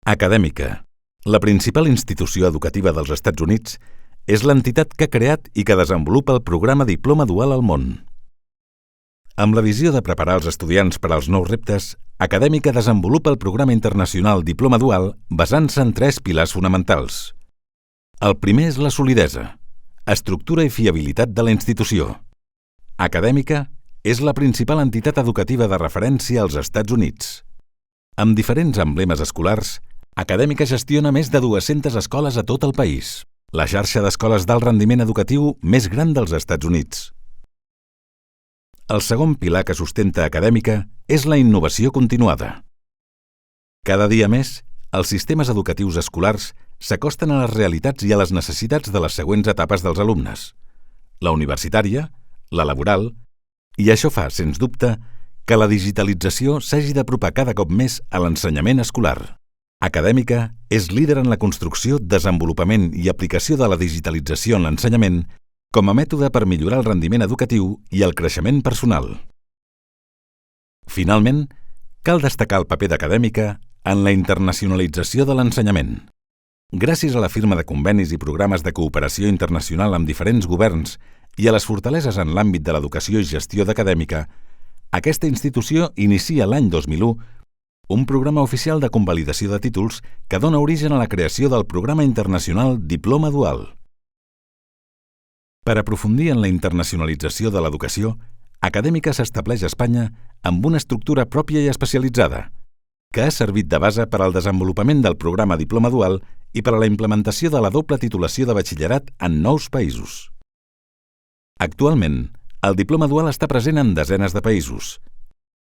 Acadèmica, la principal institució educativa dels Estats Units, és l'entitat que ha creat i que desenvolupa el programa Diploma Dual al món. Amb la visió de preparar els estudiants per als nous reptes, Acadèmica desenvolupa el programa internacional Diploma Dual basant-se en 3 pilars fonamentals. El primer és la solidesa, estructura i fiabilitat de la institució. Acadèmica és la principal entitat educativa de referència als Estats Units. Amb diferents emblemes escolars, Acadèmica gestiona més de 200 escoles a tot el país, la xarxa d'escoles d'alt rendiment educatiu més gran dels Estats Units. El segon pilar que sustenta Acadèmica és la innovació continuada. Cada dia més, els sistemes educatius escolars s'acosten a les realitats i a les necessitats de les següents etapes dels alumnes: la universitària, la laboral, i això fa, sens dubte, que la digitalització s'hagi d'apropar cada cop més a l'ensenyament escolar. Acadèmica és líder en la construcció, desenvolupament i aplicació de la digitalització en l'ensenyament com a mètode per millorar el rendiment educatiu i el creixement personal. Finalment, cal destacar el paper d'Acadèmica en la internacionalització de l'ensenyament. Gràcies a la firma de convenis i programes de cooperació internacional amb diferents governs i a les fortaleses en l'àmbit de l'educació i gestió d'Acadèmica, aquesta institució inicia l'any 2001 un programa oficial de convalidació de títols que dona origen a la creació del programa internacional Diploma Dual. Per aprofundir en la internacionalització de l'educació, Acadèmica s'estableix a Espanya amb una estructura pròpia i especialitzada, que ha servit de base per al desenvolupament del programa Diploma Dual i per a la implementació de la doble titulació de batxillerat en 9 països. Actualment, el Diploma Dual està present en desenes de països,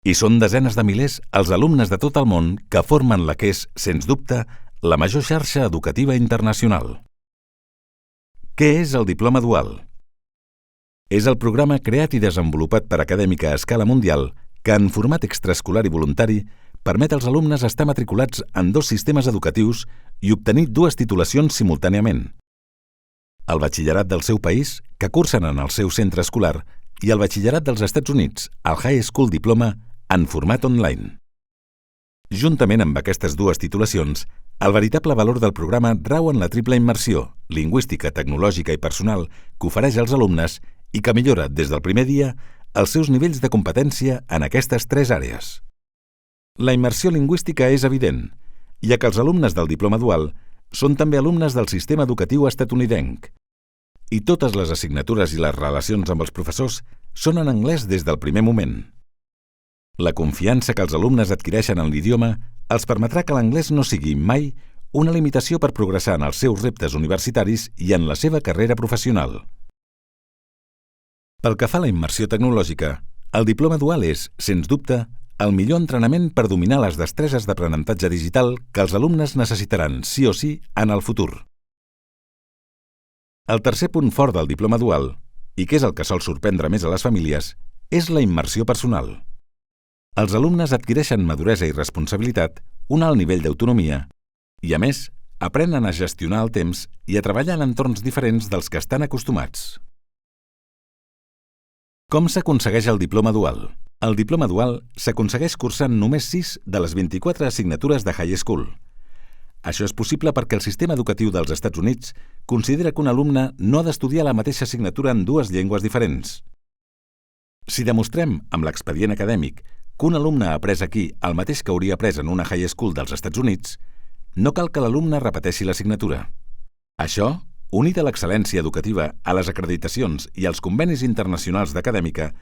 i són desenes de milers els alumnes de tot el món que formen la que és, sens dubte, la major xarxa educativa internacional. Què és el Diploma Dual? És el programa creat i desenvolupat per Acadèmica a escala mundial que, en format extraescolar i voluntari, permet als alumnes estar matriculats en 2 sistemes educatius i obtenir 2 titulacions simultàniament: el batxillerat del seu país, que cursen en el seu centre escolar, i el batxillerat dels Estats Units, el High School Diploma, en format online. Juntament amb aquestes 2 titulacions, el veritable valor del programa rau en la triple immersió, lingüística, tecnològica i personal, que ofereix als alumnes i que millora des del primer dia els seus nivells de competència en aquestes 3 àrees. La immersió lingüística és evident, ja que els alumnes del Diploma Dual són també alumnes del sistema educatiu estatunidenc, i totes les assignatures i les relacions amb els professors són en anglès des del primer moment. La confiança que els alumnes adquireixen en l'idioma els permetrà que l'anglès no sigui mai una limitació per progressar en els seus reptes universitaris i en la seva carrera professional. Pel que fa a la immersió tecnològica, el Diploma Dual és, sens dubte, el millor entrenament per dominar les destreses d'aprenentatge digital que els alumnes necessitaran sí o sí en el futur. El tercer punt fort del Diploma Dual, i que és el que sol sorprendre més a les famílies, és la immersió personal. Els alumnes adquireixen maduresa i responsabilitat, un alt nivell d'autonomia i, a més, aprenen a gestionar el temps i a treballar en entorns diferents dels que estan acostumats. Com s'aconsegueix el Diploma Dual? El Diploma Dual s'aconsegueix cursant només 6 de les 24 assignatures de High School. Això és possible perquè el sistema educatiu dels Estats Units considera que un alumne no ha d'estudiar la mateixa assignatura en 2 llengües diferents. Si demostrem, amb l'expedient acadèmic, que un alumne ha après aquí el mateix que hauria après en una High School dels Estats Units, no cal que l'alumne repeteixi l'assignatura. Això, unit a l'excel·lència educativa, a les acreditacions i als convenis internacionals d'Acadèmica,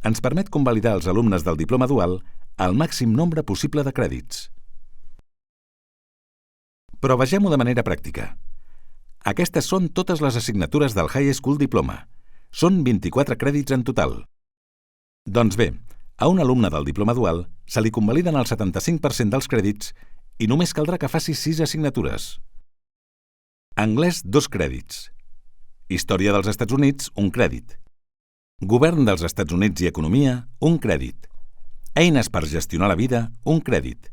ens permet convalidar als alumnes del Diploma Dual el màxim nombre possible de crèdits. Però vegem-ho de manera pràctica. Aquestes són totes les assignatures del High School Diploma. Són 24 crèdits en total. Doncs bé, a un alumne del Diploma Dual se li convaliden el 75% dels crèdits i només caldrà que faci 6 assignatures. Anglès, 2 crèdits. Història dels Estats Units, 1 crèdit. Govern dels Estats Units i economia, 1 crèdit. Eines per gestionar la vida, 1 crèdit.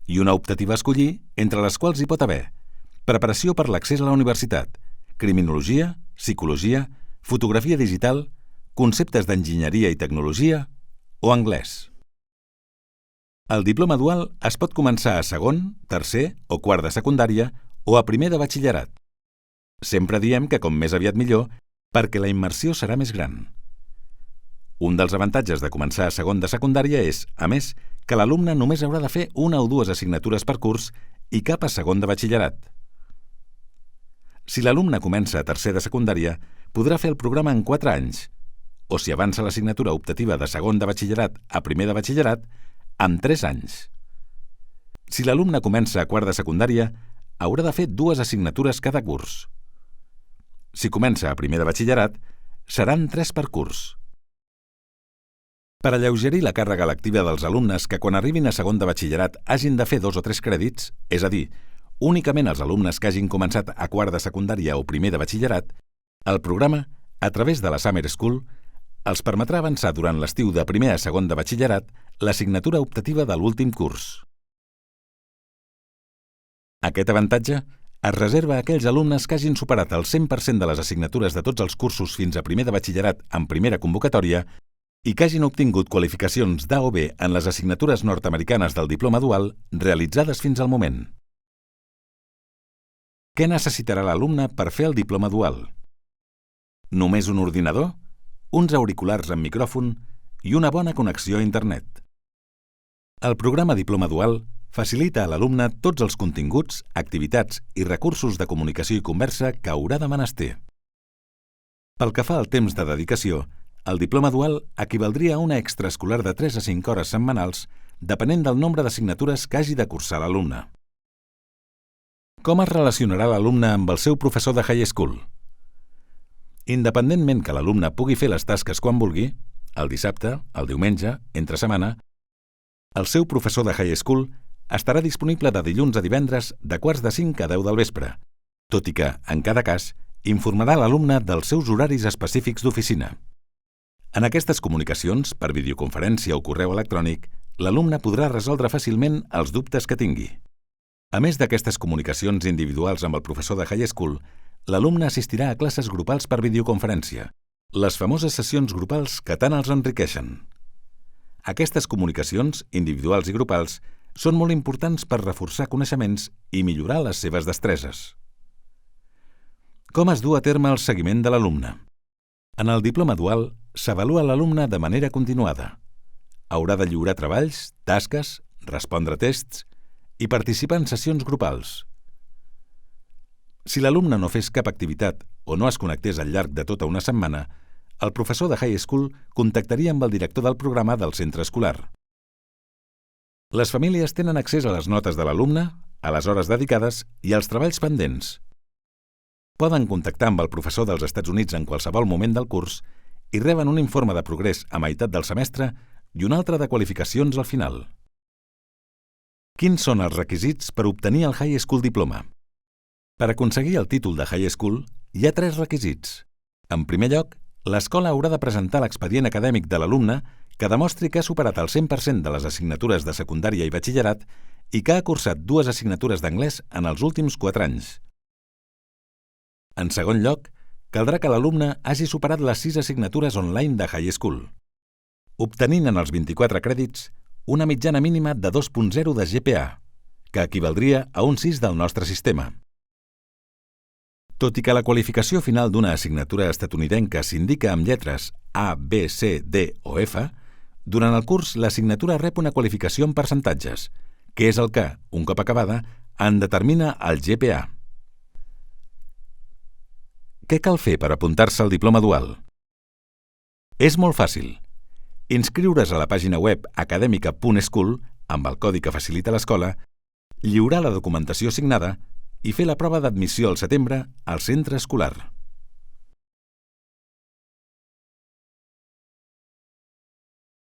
I una optativa a escollir, entre les quals hi pot haver preparació per l'accés a la universitat, criminologia, psicologia, fotografia digital, conceptes d'enginyeria i tecnologia o anglès. El diploma dual es pot començar a segon, tercer o quart de secundària o a primer de batxillerat. Sempre diem que com més aviat millor, perquè la immersió serà més gran. Un dels avantatges de començar a segon de secundària és, a més, que l'alumne només haurà de fer una o dues assignatures per curs i cap a segon de batxillerat. Si l'alumne comença a tercer de secundària, podrà fer el programa en 4 anys, o si avança l'assignatura optativa de segon de batxillerat a primer de batxillerat, en 3 anys. Si l'alumne comença a quart de secundària, haurà de fer 2 assignatures cada curs. Si comença a primer de batxillerat, seran 3 per curs. Per alleugerir la càrrega lectiva dels alumnes que quan arribin a segon de batxillerat hagin de fer 2 o 3 crèdits, és a dir, únicament els alumnes que hagin començat a quart de secundària o primer de batxillerat, el programa, a través de la Summer School, els permetrà avançar durant l'estiu de primer a segon de batxillerat l'assignatura optativa de l'últim curs. Aquest avantatge es reserva a aquells alumnes que hagin superat el 100% de les assignatures de tots els cursos fins a primer de batxillerat en primera convocatòria i que hagin obtingut qualificacions d'A o B en les assignatures nord-americanes del diploma dual realitzades fins al moment. Què necessitarà l'alumne per fer el diploma dual? Només un ordinador, uns auriculars amb micròfon i una bona connexió a internet. El programa Diploma Dual facilita a l'alumne tots els continguts, activitats i recursos de comunicació i conversa que haurà de menester. Pel que fa al temps de dedicació, el diploma dual equivaldria a una extraescolar de 3 a 5 hores setmanals, depenent del nombre d'assignatures que hagi de cursar l'alumne. Com es relacionarà l'alumne amb el seu professor de high school? Independentment que l'alumne pugui fer les tasques quan vulgui, el dissabte, el diumenge, entre setmana, el seu professor de high school estarà disponible de dilluns a divendres de 4:45 a 10 del vespre, tot i que, en cada cas, informarà l'alumne dels seus horaris específics d'oficina. En aquestes comunicacions, per videoconferència o correu electrònic, l'alumne podrà resoldre fàcilment els dubtes que tingui. A més d'aquestes comunicacions individuals amb el professor de high school, l'alumne assistirà a classes grupals per videoconferència, les famoses sessions grupals que tant els enriqueixen. Aquestes comunicacions, individuals i grupals, són molt importants per reforçar coneixements i millorar les seves destreses. Com es du a terme el seguiment de l'alumne? En el diploma dual s'avalua l'alumne de manera continuada. Haurà de lliurar treballs, tasques, respondre tests i participar en sessions grupals. Si l'alumne no fes cap activitat o no es connectés al llarg de tota una setmana, el professor de high school contactaria amb el director del programa del centre escolar. Les famílies tenen accés a les notes de l'alumne, a les hores dedicades i als treballs pendents. Poden contactar amb el professor dels Estats Units en qualsevol moment del curs i reben un informe de progrés a meitat del semestre i un altre de qualificacions al final. Quins són els requisits per obtenir el High School Diploma? Per aconseguir el títol de High School hi ha 3 requisits. En primer lloc, l'escola haurà de presentar l'expedient acadèmic de l'alumne que demostri que ha superat el 100% de les assignatures de secundària i batxillerat i que ha cursat 2 assignatures d'anglès en els últims 4 anys. En segon lloc, caldrà que l'alumne hagi superat les 6 assignatures online de high school, obtenint en els 24 crèdits una mitjana mínima de 2.0 de GPA, que equivaldria a un 6 del nostre sistema. Tot i que la qualificació final d'una assignatura estatunidenca s'indica amb lletres A, B, C, D o F, durant el curs l'assignatura rep una qualificació en percentatges, que és el que, un cop acabada, en determina el GPA. Què cal fer per apuntar-se al diploma dual? És molt fàcil. Inscriure's a la pàgina web academica.school amb el codi que facilita l'escola, lliurar la documentació signada i fer la prova d'admissió al setembre al centre escolar.